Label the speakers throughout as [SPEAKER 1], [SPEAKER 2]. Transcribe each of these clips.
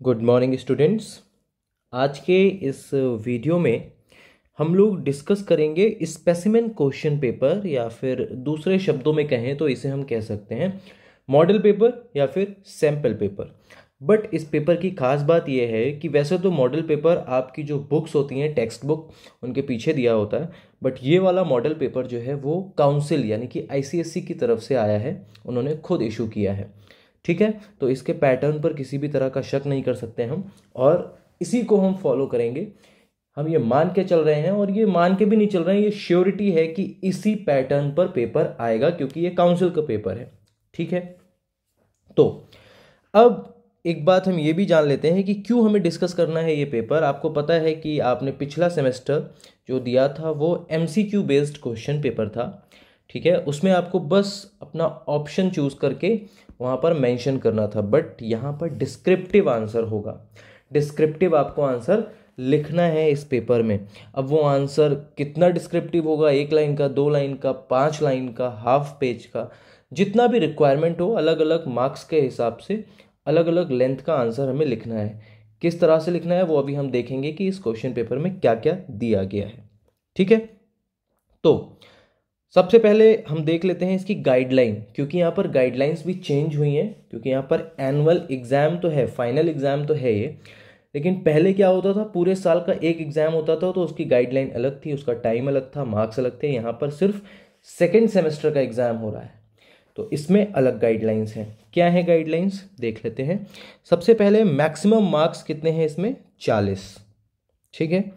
[SPEAKER 1] Good morning students. आज के इस वीडियो में हम लोग डिस्कस करेंगे स्पेसिमेन क्वेश्चन पेपर, या फिर दूसरे शब्दों में कहें तो इसे हम कह सकते हैं मॉडल पेपर या फिर सैम्पल पेपर। बट इस पेपर की खास बात यह है कि वैसे तो मॉडल पेपर आपकी जो बुक्स होती हैं, टेक्स्ट बुक, उनके पीछे दिया होता है, बट ये वाला मॉडल पेपर जो है वो काउंसिल यानी कि आईसीएसई की तरफ से आया है, उन्होंने खुद इशू किया है। ठीक है, तो इसके पैटर्न पर किसी भी तरह का शक नहीं कर सकते हम, और इसी को हम फॉलो करेंगे। हम ये मान के चल रहे हैं, और ये मान के भी नहीं चल रहे हैं, ये श्योरिटी है कि इसी पैटर्न पर पेपर आएगा, क्योंकि ये काउंसिल का पेपर है। ठीक है, तो अब एक बात हम ये भी जान लेते हैं कि क्यों हमें डिस्कस करना है ये पेपर। आपको पता है कि आपने पिछला सेमेस्टर जो दिया था वो एमसीक्यू बेस्ड क्वेश्चन पेपर था। ठीक है, उसमें आपको बस अपना ऑप्शन चूज करके वहाँ पर मेंशन करना था, बट यहाँ पर डिस्क्रिप्टिव आंसर होगा। डिस्क्रिप्टिव आपको आंसर लिखना है इस पेपर में। अब वो आंसर कितना डिस्क्रिप्टिव होगा, 1 लाइन का, 2 लाइन का, 5 लाइन का, हाफ पेज का, जितना भी रिक्वायरमेंट हो, अलग अलग मार्क्स के हिसाब से अलग अलग लेंथ का आंसर हमें लिखना है। किस तरह से लिखना है वो अभी हम देखेंगे कि इस क्वेश्चन पेपर में क्या क्या दिया गया है। ठीक है, तो सबसे पहले हम देख लेते हैं इसकी गाइडलाइन, क्योंकि यहाँ पर गाइडलाइंस भी चेंज हुई हैं। क्योंकि यहाँ पर एनुअल एग्जाम तो है, फाइनल एग्जाम तो है ये, लेकिन पहले क्या होता था, पूरे साल का एक एग्जाम होता था, तो उसकी गाइडलाइन अलग थी, उसका टाइम अलग था, मार्क्स अलग थे। यहाँ पर सिर्फ सेकेंड सेमेस्टर का एग्जाम हो रहा है, तो इसमें अलग गाइडलाइंस हैं। क्या है गाइडलाइंस, देख लेते हैं। सबसे पहले मैक्सिमम मार्क्स कितने हैं इसमें, 40। ठीक है,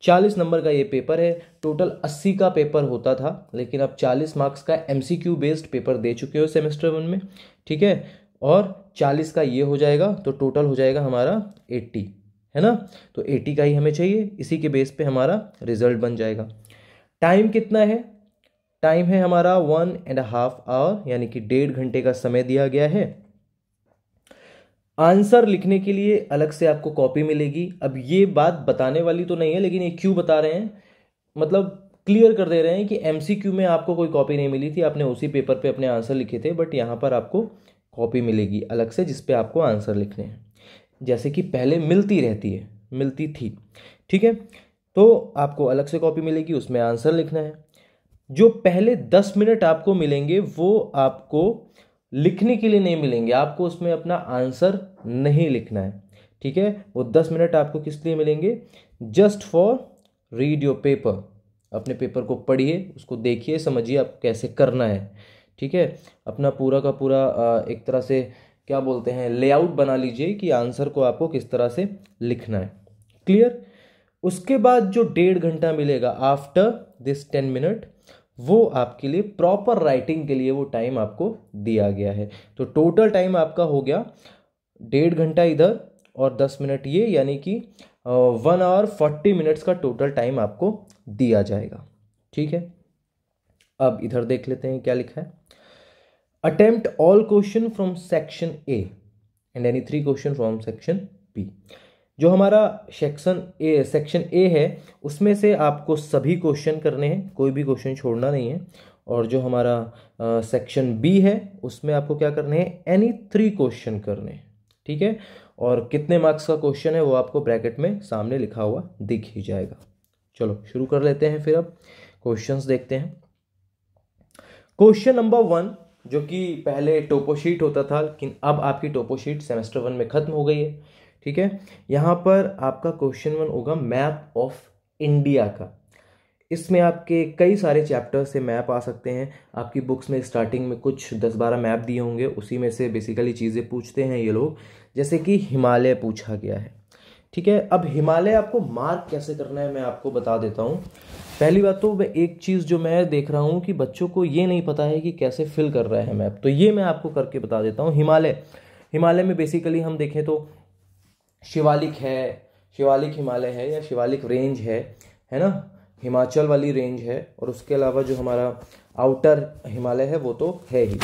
[SPEAKER 1] 40 नंबर का ये पेपर है। टोटल 80 का पेपर होता था, लेकिन अब 40 मार्क्स का एमसीक्यू बेस्ड पेपर दे चुके हो सेमेस्टर 1 में। ठीक है, और 40 का ये हो जाएगा, तो टोटल हो जाएगा हमारा 80, है ना। तो 80 का ही हमें चाहिए, इसी के बेस पे हमारा रिजल्ट बन जाएगा। टाइम कितना है, टाइम है हमारा 1.5 आवर, यानी कि 1.5 घंटे का समय दिया गया है। आंसर लिखने के लिए अलग से आपको कॉपी मिलेगी। अब ये बात बताने वाली तो नहीं है, लेकिन ये क्यों बता रहे हैं, मतलब क्लियर कर दे रहे हैं कि एमसीक्यू में आपको कोई कॉपी नहीं मिली थी, आपने उसी पेपर पे अपने आंसर लिखे थे, बट यहाँ पर आपको कॉपी मिलेगी अलग से, जिस पे आपको आंसर लिखने हैं, जैसे कि पहले मिलती रहती है, मिलती थी। ठीक है, तो आपको अलग से कॉपी मिलेगी, उसमें आंसर लिखना है। जो पहले 10 मिनट आपको मिलेंगे वो आपको लिखने के लिए नहीं मिलेंगे, आपको उसमें अपना आंसर नहीं लिखना है। ठीक है, वो 10 मिनट आपको किस लिए मिलेंगे, just for read your paper. अपने पेपर को पढ़िए, उसको देखिए, समझिए आपको कैसे करना है। ठीक है, अपना पूरा का पूरा एक तरह से क्या बोलते हैं, लेआउट बना लीजिए कि आंसर को आपको किस तरह से लिखना है। क्लियर। उसके बाद जो 1.5 घंटा मिलेगा आफ्टर दिस 10 मिनट, वो आपके लिए प्रॉपर राइटिंग के लिए वो टाइम आपको दिया गया है। तो टोटल टाइम आपका हो गया 1.5 घंटा इधर और 10 मिनट ये, यानी कि 1 आवर 40 मिनट्स का टोटल टाइम आपको दिया जाएगा। ठीक है, अब इधर देख लेते हैं क्या लिखा है। Attempt all question from section A and any 3 question from section B. जो हमारा सेक्शन ए है, उसमें से आपको सभी क्वेश्चन करने हैं, कोई भी क्वेश्चन छोड़ना नहीं है। और जो हमारा सेक्शन बी है, उसमें आपको क्या करने हैं, एनी 3 क्वेश्चन करने हैं। ठीक है, और कितने मार्क्स का क्वेश्चन है वो आपको ब्रैकेट में सामने लिखा हुआ दिख ही जाएगा। चलो शुरू कर लेते हैं, फिर अब क्वेश्चंस देखते हैं। क्वेश्चन नंबर 1, जो कि पहले टोपोशीट होता था, लेकिन अब आपकी टोपोशीट सेमेस्टर 1 में खत्म हो गई है। ठीक है, यहाँ पर आपका क्वेश्चन 1 होगा मैप ऑफ इंडिया का। इसमें आपके कई सारे चैप्टर से मैप आ सकते हैं। आपकी बुक्स में स्टार्टिंग में कुछ 10-12 मैप दिए होंगे, उसी में से बेसिकली चीज़ें पूछते हैं ये लोग, जैसे कि हिमालय पूछा गया है। ठीक है, अब हिमालय आपको मार्क कैसे करना है मैं आपको बता देता हूँ। पहली बात तो एक चीज़ जो मैं देख रहा हूँ कि बच्चों को ये नहीं पता है कि कैसे फिल कर रहा है मैप, तो ये मैं आपको करके बता देता हूँ। हिमालय में बेसिकली हम देखें तो शिवालिक है, शिवालिक हिमालय है या शिवालिक रेंज है ना, हिमाचल वाली रेंज है, और उसके अलावा जो हमारा आउटर हिमालय है वो तो है ही।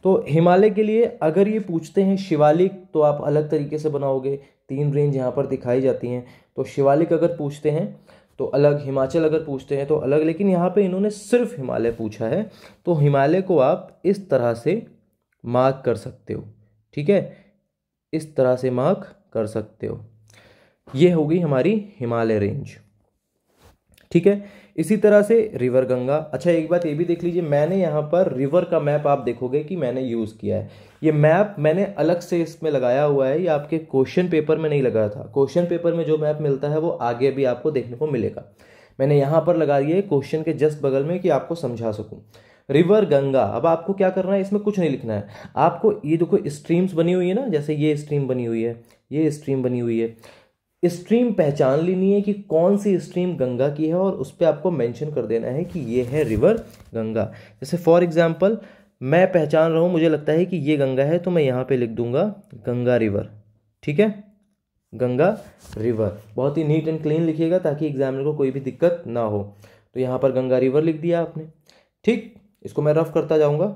[SPEAKER 1] तो हिमालय के लिए अगर ये पूछते हैं शिवालिक, तो आप अलग तरीके से बनाओगे। 3 रेंज यहाँ पर दिखाई जाती हैं, तो शिवालिक अगर पूछते हैं तो अलग, हिमाचल अगर पूछते हैं तो अलग, लेकिन यहाँ पे इन्होंने सिर्फ हिमालय पूछा है, तो हिमालय को आप इस तरह से मार्क कर सकते हो। ठीक है, इस तरह से मार्क कर सकते हो। ये होगी हमारी हिमालय रेंज। ठीक है, इसी तरह से रिवर गंगा। अच्छा एक बात ये भी देख लीजिए, मैंने यहाँ पर रिवर का मैप आप देखोगे कि मैंने यूज़ किया है। ये मैप मैंने अलग से इसमें लगाया हुआ है, ये आपके क्वेश्चन पेपर में नहीं लगाया था। क्वेश्चन पेपर में जो मैप मिलता है वो आगे भी आपको देखने को मिलेगा। मैंने यहाँ पर लगा दिया है क्वेश्चन के जस्ट बगल में कि आपको समझा सकूँ। रिवर गंगा, अब आपको क्या करना है, इसमें कुछ नहीं लिखना है आपको। ये देखो स्ट्रीम्स बनी हुई है ना, जैसे ये स्ट्रीम बनी हुई है, ये स्ट्रीम बनी हुई है। स्ट्रीम पहचान लेनी है कि कौन सी स्ट्रीम गंगा की है और उस पर आपको मेंशन कर देना है कि ये है रिवर गंगा। जैसे फॉर एग्जांपल मैं पहचान रहा हूँ, मुझे लगता है कि ये गंगा है, तो मैं यहाँ पे लिख दूंगा गंगा रिवर। ठीक है, गंगा रिवर, बहुत ही नीट एंड क्लीन लिखिएगा ताकि एग्जामिनर को कोई भी दिक्कत ना हो। तो यहाँ पर गंगा रिवर लिख दिया आपने। ठीक, इसको मैं रफ करता जाऊंगा।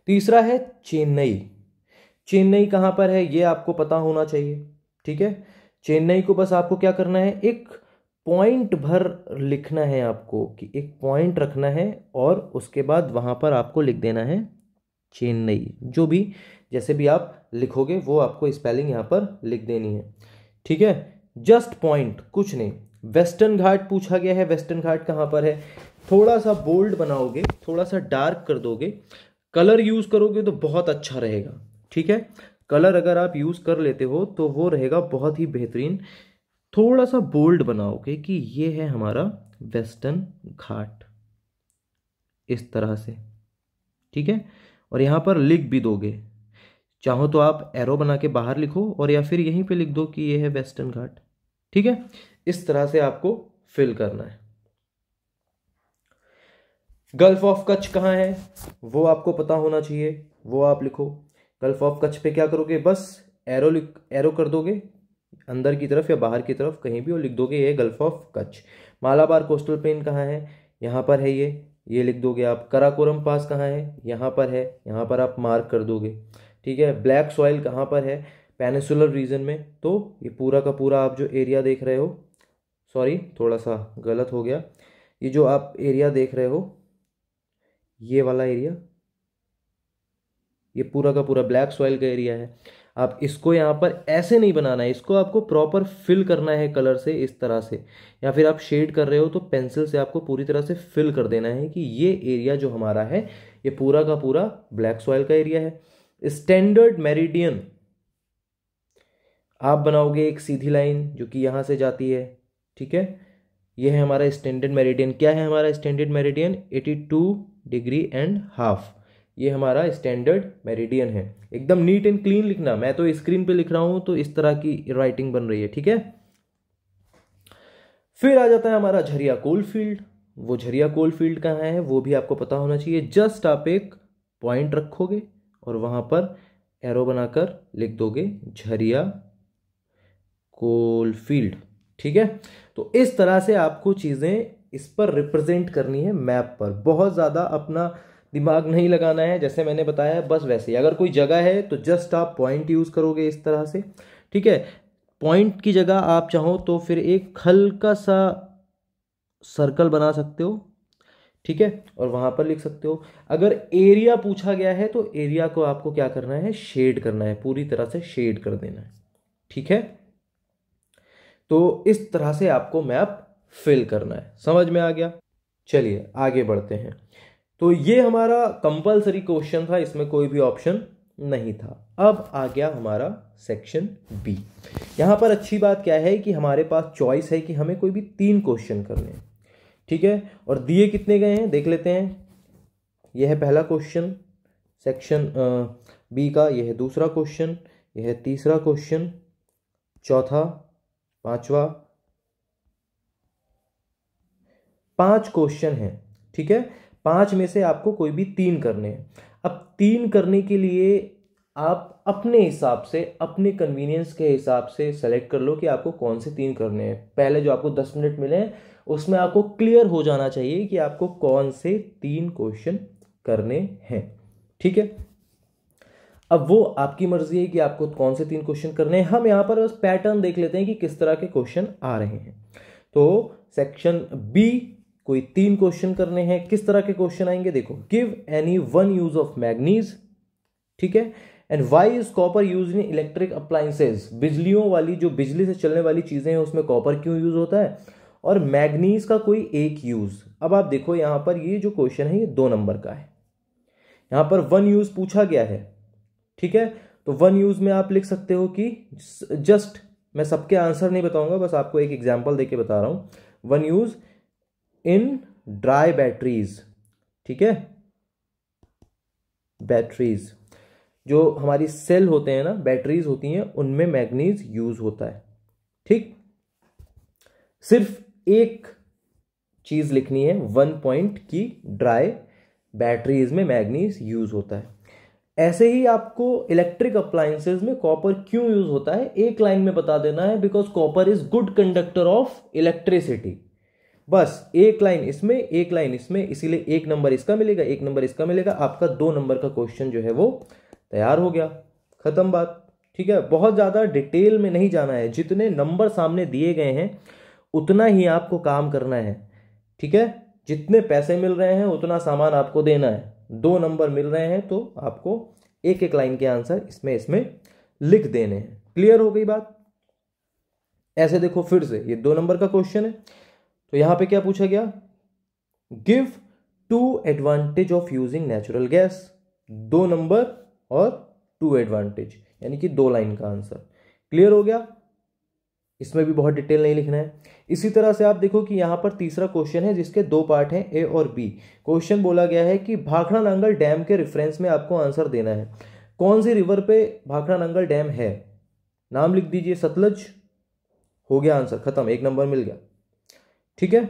[SPEAKER 1] तीसरा है चेन्नई। चेन्नई कहाँ पर है ये आपको पता होना चाहिए। ठीक है, चेन्नई को बस आपको क्या करना है, एक पॉइंट भर लिखना है आपको, कि एक पॉइंट रखना है और उसके बाद वहां पर आपको लिख देना है चेन्नई। जो भी जैसे भी आप लिखोगे वो आपको स्पेलिंग यहाँ पर लिख देनी है। ठीक है, जस्ट पॉइंट, कुछ नहीं। वेस्टर्न घाट पूछा गया है, वेस्टर्न घाट कहाँ पर है, थोड़ा सा बोल्ड बनाओगे, थोड़ा सा डार्क कर दोगे, कलर यूज करोगे तो बहुत अच्छा रहेगा। ठीक है, कलर अगर आप यूज कर लेते हो तो वो रहेगा बहुत ही बेहतरीन। थोड़ा सा बोल्ड बनाओगे कि ये है हमारा वेस्टर्न घाट, इस तरह से। ठीक है, और यहां पर लिख भी दोगे, चाहो तो आप एरो बना के बाहर लिखो और या फिर यहीं पे लिख दो कि ये है वेस्टर्न घाट। ठीक है, इस तरह से आपको फिल करना है। गल्फ ऑफ कच्छ कहाँ है वो आपको पता होना चाहिए, वो आप लिखो। गल्फ ऑफ कच्छ पे क्या करोगे, बस एरो कर दोगे अंदर की तरफ या बाहर की तरफ कहीं भी, और लिख दोगे ये gulf of Kutch. Malabar coastal plain कहाँ है, यहाँ पर है ये लिख दोगे आप। कराकोरम पास कहाँ है, यहाँ पर है, यहाँ पर आप मार्क कर दोगे। ठीक है, ब्लैक सॉइल कहाँ पर है, पेनिसुलर रीजन में। तो ये पूरा का पूरा आप जो एरिया देख रहे हो, सॉरी थोड़ा सा गलत हो गया, ये जो आप एरिया देख रहे हो, ये वाला एरिया, ये पूरा का पूरा ब्लैक सॉइल का एरिया है। आप इसको यहाँ पर ऐसे नहीं बनाना है, इसको आपको प्रॉपर फिल करना है कलर से, इस तरह से। या फिर आप शेड कर रहे हो तो पेंसिल से आपको पूरी तरह से फिल कर देना है कि ये एरिया जो हमारा है ये पूरा का पूरा ब्लैक सॉइल का एरिया है। स्टैंडर्ड मेरिडियन आप बनाओगे एक सीधी लाइन जो कि यहाँ से जाती है। ठीक है, ये है हमारा स्टैंडर्ड मेरिडियन। क्या है हमारा स्टैंडर्ड मेरिडियन, 82.5 ये हमारा स्टैंडर्ड मेरिडियन है। एकदम नीट एंड क्लीन लिखना, मैं तो स्क्रीन पे लिख रहा हूं तो इस तरह की राइटिंग बन रही है। ठीक है, फिर आ जाता है हमारा झरिया कोलफील्ड। वो झरिया कोलफील्ड कहाँ है वो भी आपको पता होना चाहिए। जस्ट आप एक पॉइंट रखोगे और वहां पर एरो बनाकर लिख दोगे झरिया कोलफील्ड। ठीक है, तो इस तरह से आपको चीजें इस पर रिप्रेजेंट करनी है मैप पर। बहुत ज्यादा अपना दिमाग नहीं लगाना है, जैसे मैंने बताया बस वैसे ही। अगर कोई जगह है तो जस्ट आप पॉइंट यूज करोगे इस तरह से। ठीक है, पॉइंट की जगह आप चाहो तो फिर एक हल्का सा सर्कल बना सकते हो। ठीक है, और वहां पर लिख सकते हो। अगर एरिया पूछा गया है तो एरिया को आपको क्या करना है, शेड करना है, पूरी तरह से शेड कर देना है। ठीक है, तो इस तरह से आपको मैप फिल करना है। समझ में आ गया? चलिए आगे बढ़ते हैं। तो ये हमारा कंपलसरी क्वेश्चन था, इसमें कोई भी ऑप्शन नहीं था। अब आ गया हमारा सेक्शन बी। यहां पर अच्छी बात क्या है कि हमारे पास चॉइस है कि हमें कोई भी 3 क्वेश्चन करने हैं। ठीक है, और दिए कितने गए हैं देख लेते हैं। यह है पहला क्वेश्चन सेक्शन बी का, यह है दूसरा क्वेश्चन, यह है तीसरा क्वेश्चन, चौथा, पांचवा, 5 क्वेश्चन हैं। ठीक है, 5 में से आपको कोई भी 3 करने हैं। अब 3 करने के लिए आप अपने हिसाब से, अपने कन्वीनियंस के हिसाब से सेलेक्ट कर लो कि आपको कौन से 3 करने हैं। पहले जो आपको 10 मिनट मिले हैं उसमें आपको क्लियर हो जाना चाहिए कि आपको कौन से 3 क्वेश्चन करने हैं। ठीक है, अब वो आपकी मर्जी है कि आपको कौन से 3 क्वेश्चन करने हैं। हम यहां पर बस पैटर्न देख लेते हैं कि किस तरह के क्वेश्चन आ रहे हैं। तो सेक्शन बी कोई 3 क्वेश्चन करने हैं। किस तरह के क्वेश्चन आएंगे देखो, give any one use of manganese. ठीक है, and why is copper use in electric appliances, बिजलियों वाली जो बिजली से चलने वाली चीजें हैं उसमें कॉपर क्यों यूज होता है, और मैग्नीज का कोई एक यूज। अब आप देखो यहां पर ये जो क्वेश्चन है ये 2 नंबर का है, यहां पर वन यूज पूछा गया है, ठीक है। तो वन यूज में आप लिख सकते हो कि जस्ट, मैं सबके आंसर नहीं बताऊंगा, बस आपको एक एग्जांपल देके बता रहा हूं। One use in dry batteries, ठीक है, बैटरीज जो हमारी सेल होते हैं ना, बैटरीज होती हैं, उनमें मैग्नीज यूज होता है, ठीक। सिर्फ एक चीज लिखनी है, 1 पॉइंट की ड्राई बैटरीज में मैग्नीज यूज होता है। ऐसे ही आपको इलेक्ट्रिक अप्लायंसेज में कॉपर क्यों यूज होता है एक लाइन में बता देना है, because copper is good conductor of electricity. बस एक लाइन इसमें एक लाइन इसमें, इसीलिए 1 नंबर इसका मिलेगा, 1 नंबर इसका मिलेगा, आपका 2 नंबर का क्वेश्चन जो है वो तैयार हो गया, खत्म बात, ठीक है। बहुत ज्यादा डिटेल में नहीं जाना है, जितने नंबर सामने दिए गए हैं उतना ही आपको काम करना है, ठीक है। जितने पैसे मिल रहे हैं उतना सामान आपको देना है, 2 नंबर मिल रहे हैं तो आपको एक एक लाइन के आंसर इसमें इसमें लिख देने हैं। क्लियर हो गई बात। ऐसे देखो फिर से ये 2 नंबर का क्वेश्चन है, तो यहां पे क्या पूछा गया, give 2 advantage of using natural gas, 2 number और 2 एडवांटेज, यानी कि 2 लाइन का आंसर। क्लियर हो गया, इसमें भी बहुत डिटेल नहीं लिखना है। इसी तरह से आप देखो कि यहां पर तीसरा क्वेश्चन है जिसके 2 पार्ट हैं, ए और बी। क्वेश्चन बोला गया है कि भाखड़ा नांगल डैम के रेफरेंस में आपको आंसर देना है। कौन सी रिवर पे भाखड़ा नांगल डैम है, नाम लिख दीजिए, सतलज, हो गया आंसर, खत्म, 1 नंबर मिल गया, ठीक है।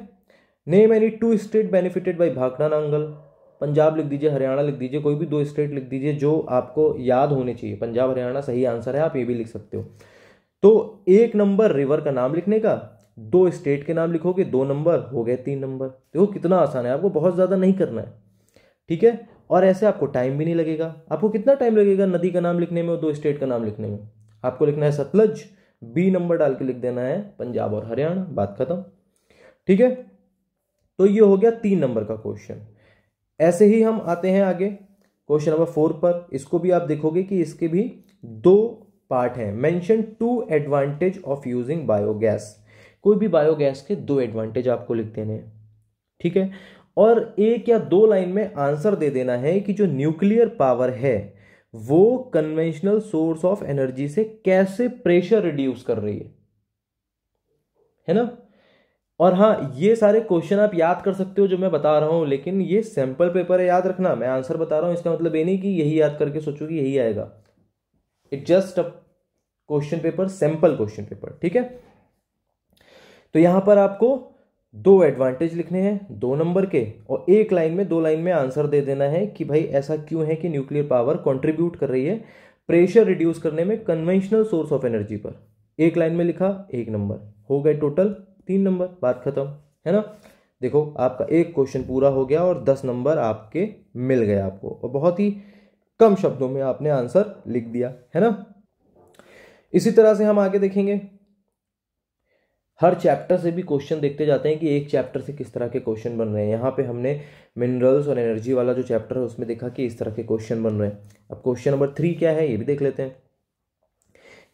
[SPEAKER 1] Name any 2 state benefited bye Bhakra Nangal, Punjab लिख दीजिए, हरियाणा लिख दीजिए, कोई भी 2 स्टेट लिख दीजिए जो आपको याद होने चाहिए। पंजाब हरियाणा सही आंसर है, आप ये भी लिख सकते हो। तो 1 नंबर रिवर का नाम लिखने का, 2 स्टेट के नाम लिखोगे, 2 नंबर हो गए, 3 नंबर। देखो कितना आसान है, आपको बहुत ज्यादा नहीं करना है, ठीक है। और ऐसे आपको टाइम भी नहीं लगेगा। आपको कितना टाइम लगेगा नदी का नाम लिखने में और 2 स्टेट का नाम लिखने में, आपको लिखना है सतलज, बी नंबर डाल के लिख देना है पंजाब और हरियाणा, बात खत्म, ठीक है। तो ये हो गया 3 नंबर का क्वेश्चन। ऐसे ही हम आते हैं आगे क्वेश्चन नंबर 4 पर। इसको भी आप देखोगे कि इसके भी 2 पार्ट है। Mention 2 advantage of using biogas, कोई भी बायोगैस के 2 एडवांटेज आपको लिख देने हैं, ठीक है। और 1 या 2 लाइन में आंसर दे देना है कि जो न्यूक्लियर पावर है वो कन्वेंशनल सोर्स ऑफ एनर्जी से कैसे प्रेशर रिड्यूस कर रही है ना। और हाँ, ये सारे क्वेश्चन आप याद कर सकते हो जो मैं बता रहा हूं, लेकिन ये सैंपल पेपर है, याद रखना। मैं आंसर बता रहा हूं इसका मतलब ये नहीं कि यही याद करके सोचो कि यही आएगा। It just a question paper, sample question paper, ठीक है। तो यहां पर आपको 2 एडवांटेज लिखने हैं 2 नंबर के, और 1 लाइन में 2 लाइन में आंसर दे देना है कि भाई ऐसा क्यों है कि न्यूक्लियर पावर कंट्रीब्यूट कर रही है प्रेशर रिड्यूस करने में कन्वेंशनल सोर्स ऑफ एनर्जी पर। 1 लाइन में लिखा, 1 नंबर, हो गए टोटल 3 नंबर, बात खत्म, है ना। देखो आपका एक क्वेश्चन पूरा हो गया और 10 नंबर आपके मिल गए आपको, और बहुत ही कम शब्दों में आपने आंसर लिख दिया, है ना। इसी तरह से हम आगे देखेंगे, हर चैप्टर से भी क्वेश्चन देखते जाते हैं कि एक चैप्टर से किस तरह के क्वेश्चन बन रहे हैं। यहाँ पे हमने मिनरल्स और एनर्जी वाला जो चैप्टर है उसमें देखा कि इस तरह के क्वेश्चन बन रहे हैं। अब क्वेश्चन नंबर 3 क्या है ये भी देख लेते हैं।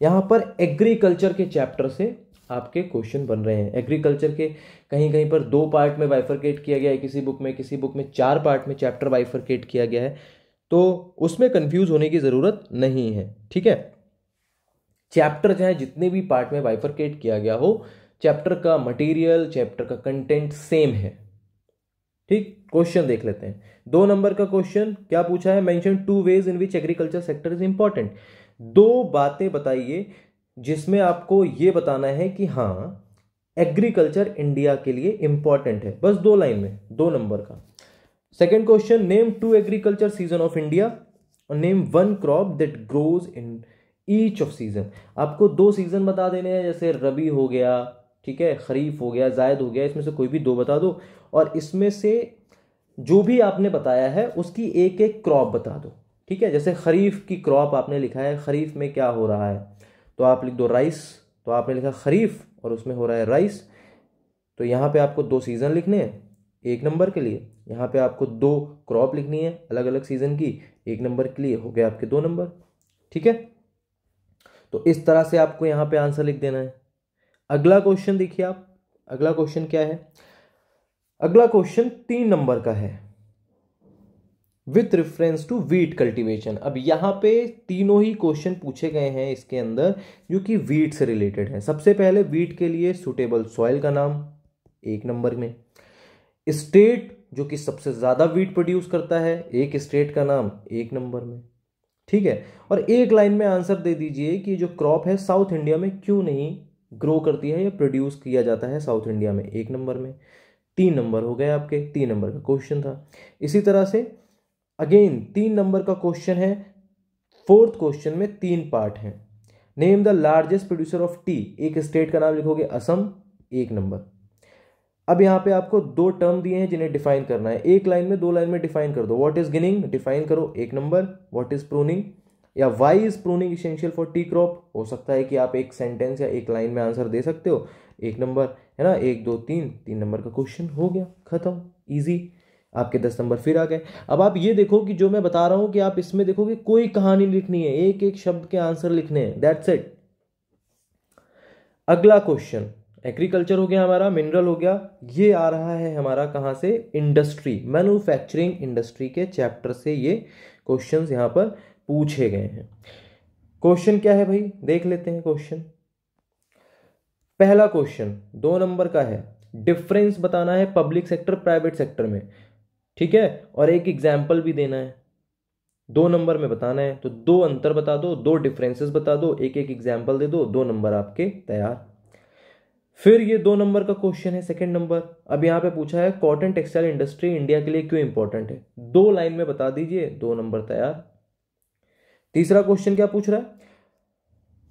[SPEAKER 1] यहाँ पर एग्रीकल्चर के चैप्टर से आपके क्वेश्चन बन रहे हैं। एग्रीकल्चर के कहीं कहीं पर 2 पार्ट में बाइफरकेट किया गया है, किसी बुक में 4 पार्ट में चैप्टर बाइफरकेट किया गया है, तो उसमें कंफ्यूज होने की जरूरत नहीं है, ठीक है। चैप्टर चाहे जितने भी पार्ट में बाइफरकेट किया गया हो, चैप्टर का मटेरियल, चैप्टर का कंटेंट सेम है, ठीक। क्वेश्चन देख लेते हैं। 2 नंबर का क्वेश्चन क्या पूछा है, mention 2 ways in which agriculture sector is important. 2 बातें बताइए जिसमें आपको यह बताना है कि हाँ एग्रीकल्चर इंडिया के लिए इंपॉर्टेंट है, बस 2 लाइन में, 2 नंबर का। Second question, name 2 agriculture season of India और name 1 crop that grows in each of season. आपको 2 सीजन बता देने हैं, जैसे रबी हो गया, ठीक है, खरीफ हो गया, जायद हो गया, इसमें से कोई भी 2 बता दो, और इसमें से जो भी आपने बताया है उसकी एक एक क्रॉप बता दो, ठीक है। जैसे खरीफ की क्रॉप आपने लिखा है, खरीफ में क्या हो रहा है, तो आप लिख दो राइस, तो आपने लिखा खरीफ और उसमें हो रहा है राइस, तो यहाँ पे आपको 2 सीजन लिखने हैं 1 नंबर के लिए, यहाँ पे आपको 2 क्रॉप लिखनी है अलग अलग सीजन की 1 नंबर के लिए, हो गया आपके 2 नंबर, ठीक है, तो इस तरह से आपको यहां पे आंसर लिख देना है। अगला क्वेश्चन देखिए आप, अगला क्वेश्चन क्या है? अगला क्वेश्चन 3 नंबर का है, with reference to wheat cultivation. अब यहां पे तीनों ही क्वेश्चन पूछे गए हैं इसके अंदर जो कि वीट से रिलेटेड है। सबसे पहले वीट के लिए सुटेबल सॉइल का नाम 1 नंबर में, स्टेट जो कि सबसे ज्यादा वीट प्रोड्यूस करता है एक स्टेट का नाम 1 नंबर में, ठीक है, और एक लाइन में आंसर दे दीजिए कि जो क्रॉप है साउथ इंडिया में क्यों नहीं ग्रो करती है या प्रोड्यूस किया जाता है साउथ इंडिया में 1 नंबर में। 3 नंबर हो गए आपके, 3 नंबर का क्वेश्चन था। इसी तरह से अगेन 3 नंबर का क्वेश्चन है, फोर्थ क्वेश्चन में 3 पार्ट हैं। Name the largest producer of T, एक स्टेट का नाम लिखोगे असम, 1 नंबर। अब यहां पे आपको 2 टर्म दिए हैं जिन्हें डिफाइन करना है, एक लाइन में 2 लाइन में डिफाइन कर दो। व्हाट इज गिनिंग, डिफाइन करो 1 नंबर। व्हाट इज प्रूनिंग या why is pruning essential for T crop, हो सकता है कि आप एक सेंटेंस या एक लाइन में आंसर दे सकते हो, 1 नंबर है ना। 1 2 3, 3 नंबर का क्वेश्चन हो गया, खत्म, इजी, आपके 10 नंबर फिर आ गए। अब आप ये देखो कि जो मैं बता रहा हूं कि आप इसमें देखो कि कोई कहानी लिखनी है, एक एक शब्द के आंसर लिखने हैं, दैट्स इट। अगला क्वेश्चन एग्रीकल्चर हो गया हमारा, मिनरल हो गया, ये आ रहा है हमारा कहां से, इंडस्ट्री, मैन्युफैक्चरिंग इंडस्ट्री के चैप्टर से ये क्वेश्चंस यहां पर पूछे गए हैं। क्वेश्चन क्या है भाई, देख लेते हैं क्वेश्चन। पहला क्वेश्चन 2 नंबर का है, डिफरेंस बताना है पब्लिक सेक्टर प्राइवेट सेक्टर में, ठीक है, और एक एग्जाम्पल भी देना है, 2 नंबर में बताना है। तो 2 अंतर बता दो, 2 डिफरेंसेस बता दो, एक एक एग्जाम्पल दे दो, 2 नंबर आपके तैयार। फिर ये 2 नंबर का क्वेश्चन है सेकंड नंबर। अब यहां पे पूछा है कॉटन टेक्सटाइल इंडस्ट्री इंडिया के लिए क्यों इंपॉर्टेंट है, 2 लाइन में बता दीजिए, 2 नंबर तैयार। तीसरा क्वेश्चन क्या पूछ रहा है,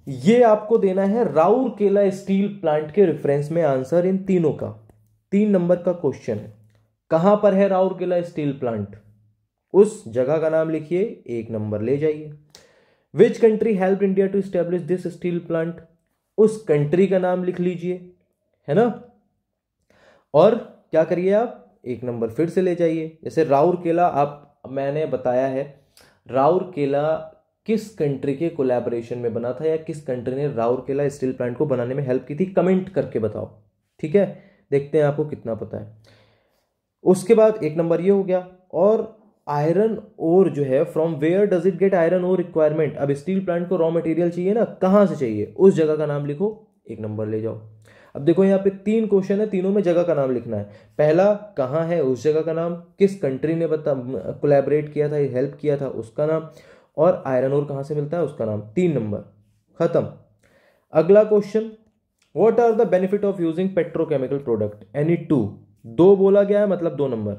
[SPEAKER 1] ये आपको देना है राउरकेला स्टील प्लांट के रेफरेंस में आंसर इन तीनों का, 3 नंबर का क्वेश्चन है। कहां पर है राउरकेला स्टील प्लांट, उस जगह का नाम लिखिए, 1 नंबर ले जाइए। Which country help India to establish this steel plant, उस कंट्री का नाम लिख लीजिए, है ना। और क्या करिए आप, 1 नंबर फिर से ले जाइए। जैसे राउरकेला, आप मैंने बताया है राउरकेला किस कंट्री के कोलैबोरेशन में बना था या किस कंट्री ने राउरकेला स्टील प्लांट को बनाने में हेल्प की थी, कमेंट करके बताओ, ठीक है, देखते हैं आपको कितना पता है। उसके बाद 1 नंबर ये हो गया। और आयरन ओर जो है, from where does it get iron ore requirement, अब स्टील प्लांट को रॉ मटेरियल चाहिए ना, कहां से चाहिए, उस जगह का नाम लिखो, 1 नंबर ले जाओ। अब देखो यहाँ पे 3 क्वेश्चन है, तीनों में जगह का नाम लिखना है। पहला कहां है, उस जगह का नाम, किस कंट्री ने कोलैबोरेट किया था, हेल्प किया था, उसका नाम, और आयरन ओर कहां से मिलता है उसका नाम, 3 नंबर, खत्म। अगला question, what are the benefit of using petrochemical product, any 2 बोला गया है मतलब 2 number.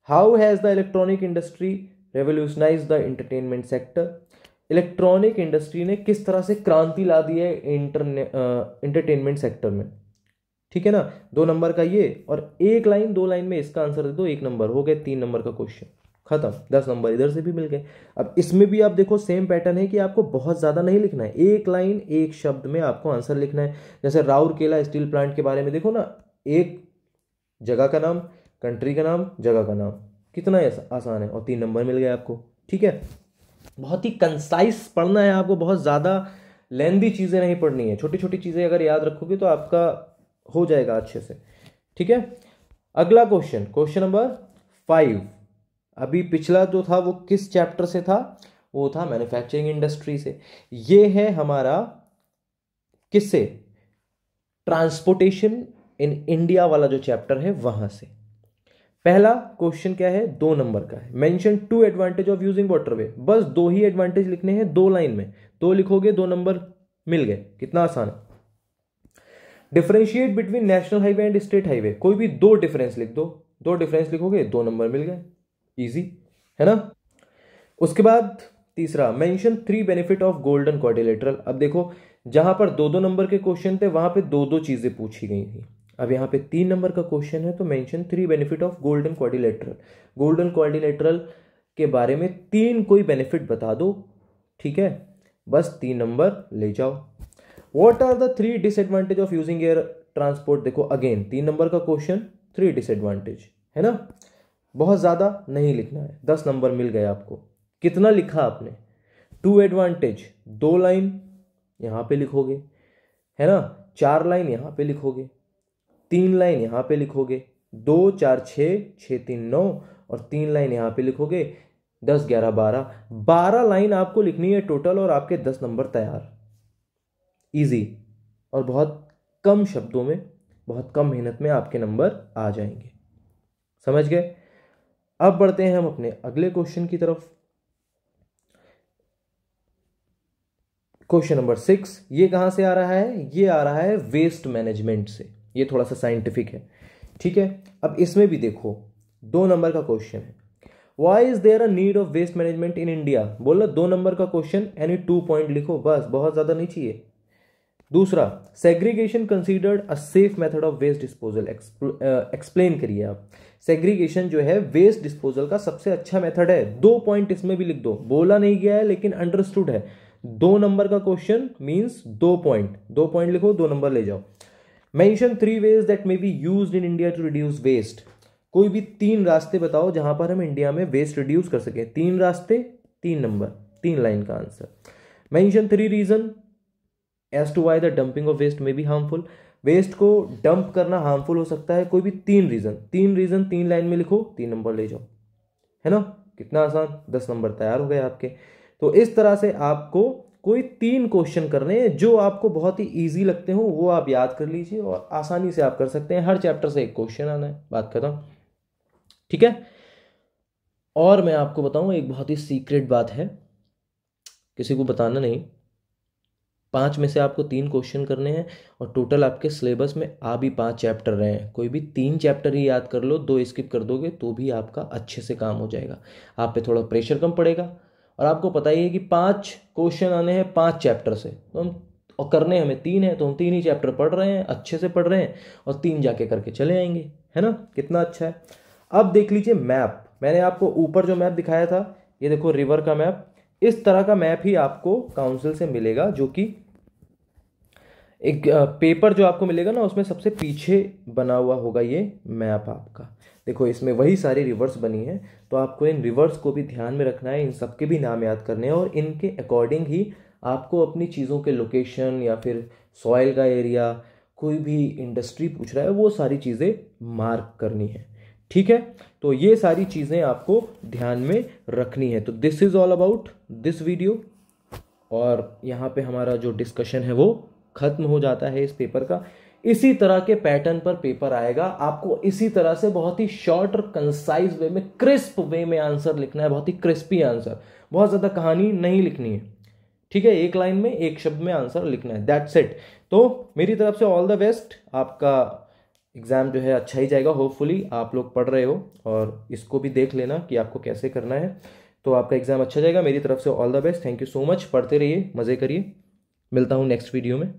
[SPEAKER 1] How has the electronic industry revolutionise the entertainment sector, electronic industry ने किस तरह से क्रांति ला दी है एंटरटेनमेंट सेक्टर में, ठीक है ना, 2 नंबर का ये, और एक लाइन 2 लाइन में इसका आंसर दे दो, 1 नंबर हो गए, 3 नंबर का क्वेश्चन खत्म, 10 नंबर इधर से भी मिल गए। अब इसमें भी आप देखो सेम पैटर्न है कि आपको बहुत ज्यादा नहीं लिखना है, एक लाइन एक शब्द में आपको आंसर लिखना है। जैसे राउरकेला स्टील प्लांट के बारे में देखो ना, एक जगह का नाम, कंट्री का नाम, जगह का नाम, कितना आसान है, और 3 नंबर मिल गए आपको, ठीक है। बहुत ही कंसाइज पढ़ना है आपको, बहुत ज्यादा लेंदी चीजें नहीं पढ़नी है, छोटी छोटी चीजें अगर याद रखोगे तो आपका हो जाएगा अच्छे से, ठीक है। अगला क्वेश्चन, क्वेश्चन नंबर 5। अभी पिछला जो था वो किस चैप्टर से था, वो था मैन्युफैक्चरिंग इंडस्ट्री से। ये है हमारा किससे, ट्रांसपोर्टेशन इन इंडिया वाला जो चैप्टर है वहां से। पहला क्वेश्चन क्या है, 2 नंबर का है, mention 2 advantage of using waterway, बस 2 ही एडवांटेज लिखने हैं 2 लाइन में, 2 लिखोगे 2 नंबर मिल गए, कितना आसान है। Differentiate between national highway and state highway, कोई भी 2 डिफरेंस लिख दो, 2 डिफरेंस लिखोगे 2 नंबर मिल गए, इजी है ना। उसके बाद तीसरा, mention 3 benefit of golden quadrilateral. अब देखो जहां पर 2-2 नंबर के क्वेश्चन थे वहां पे 2-2 चीजें पूछी गई थी, अब यहां पे 3 नंबर का क्वेश्चन है, तो mention 3 benefit of golden quadrilateral. Golden quadrilateral के बारे में 3 कोई बेनिफिट बता दो, ठीक है, बस 3 नंबर ले जाओ। What are the 3 disadvantage of using air transport, देखो अगेन 3 नंबर का क्वेश्चन, 3 डिसएडवांटेज है ना, बहुत ज्यादा नहीं लिखना है, 10 नंबर मिल गए आपको। कितना लिखा आपने, टू एडवांटेज, 2 लाइन यहाँ पे लिखोगे, है ना, 4 लाइन यहाँ पे लिखोगे, 3 लाइन यहाँ पे लिखोगे, 2 4 6, 6 3 9 और 3 लाइन यहाँ पे लिखोगे, 10 11 12 लाइन आपको लिखनी है टोटल और आपके 10 नंबर तैयार। इजी और बहुत कम शब्दों में, बहुत कम मेहनत में आपके नंबर आ जाएंगे। समझ गए? अब बढ़ते हैं हम अपने अगले क्वेश्चन की तरफ। क्वेश्चन नंबर 6, ये कहां से आ रहा है? ये आ रहा है वेस्ट मैनेजमेंट से। ये थोड़ा सा साइंटिफिक है, ठीक है। अब इसमें भी देखो 2 नंबर का क्वेश्चन है, why is there a need of waste management in India. बोला 2 नंबर का क्वेश्चन, यानी 2 पॉइंट लिखो बस, बहुत ज्यादा नहीं चाहिए। दूसरा, segregation considered a safe method of waste disposal, explain करिए आप। सेग्रीगेशन जो है वेस्ट डिस्पोजल का सबसे अच्छा मेथड है। 2 पॉइंट इसमें भी लिख दो, बोला नहीं गया है लेकिन अंडरस्टूड है। 2 नंबर का क्वेश्चन मींस 2 पॉइंट, 2 पॉइंट लिखो, 2 नंबर ले जाओ। Mention 3 ways that may be used in India to reduce waste. कोई भी 3 रास्ते बताओ जहां पर हम इंडिया में वेस्ट रिड्यूस कर सके। 3 रास्ते, 3 नंबर, 3 लाइन का answer. Mention 3 reason as to why the dumping of waste may be harmful. Waste को डंप करना हार्मफुल हो सकता है, कोई भी 3 रीजन, 3 लाइन में लिखो, 3 नंबर ले जाओ, है ना। कितना आसान, 10 नंबर तैयार हो गए आपके। तो इस तरह से आपको कोई 3 क्वेश्चन करने हैं जो आपको बहुत ही इजी लगते हो, वो आप याद कर लीजिए और आसानी से आप कर सकते हैं। हर चैप्टर से एक क्वेश्चन आना है, बात खत्म, ठीक है। और मैं आपको बताऊं एक बहुत ही सीक्रेट बात है, किसी को बताना नहीं। 5 में से आपको 3 क्वेश्चन करने हैं और टोटल आपके सिलेबस में आ भी 5 चैप्टर रहे हैं। कोई भी 3 चैप्टर ही याद कर लो, 2 स्किप कर दोगे तो भी आपका अच्छे से काम हो जाएगा। आप पे थोड़ा प्रेशर कम पड़ेगा और आपको पता ही है कि 5 क्वेश्चन आने हैं 5 चैप्टर से, तो हम और करने हमें 3 है, तो हम 3 ही चैप्टर पढ़ रहे हैं, अच्छे से पढ़ रहे हैं और 3 जाके करके चले आएंगे, है ना। कितना अच्छा है। अब देख लीजिए मैप, मैंने आपको ऊपर जो मैप दिखाया था, ये देखो रिवर का मैप। इस तरह का मैप ही आपको काउंसिल से मिलेगा, जो कि एक पेपर जो आपको मिलेगा ना, उसमें सबसे पीछे बना हुआ होगा ये मैप आपका। देखो इसमें वही सारी रिवर्स बनी है, तो आपको इन रिवर्स को भी ध्यान में रखना है, इन सबके भी नाम याद करने हैं और इनके अकॉर्डिंग ही आपको अपनी चीज़ों के लोकेशन या फिर सॉइल का एरिया, कोई भी इंडस्ट्री पूछ रहा है, वो सारी चीज़ें मार्क करनी है, ठीक है। तो ये सारी चीज़ें आपको ध्यान में रखनी है। तो this is all about this video और यहाँ पे हमारा जो डिस्कशन है वो खत्म हो जाता है इस पेपर का। इसी तरह के पैटर्न पर पेपर आएगा, आपको इसी तरह से बहुत ही शॉर्ट और कंसाइज वे में, क्रिस्प वे में आंसर लिखना है, बहुत ही क्रिस्पी आंसर, बहुत ज्यादा कहानी नहीं लिखनी है, ठीक है। 1 लाइन में 1 शब्द में आंसर लिखना है, दैट्स इट। तो मेरी तरफ से ऑल द बेस्ट, आपका एग्जाम जो है अच्छा ही जाएगा। होपफुली आप लोग पढ़ रहे हो और इसको भी देख लेना कि आपको कैसे करना है, तो आपका एग्जाम अच्छा जाएगा। मेरी तरफ से all the best, thank you so much. पढ़ते रहिए, मजे करिए, मिलता हूँ नेक्स्ट वीडियो में।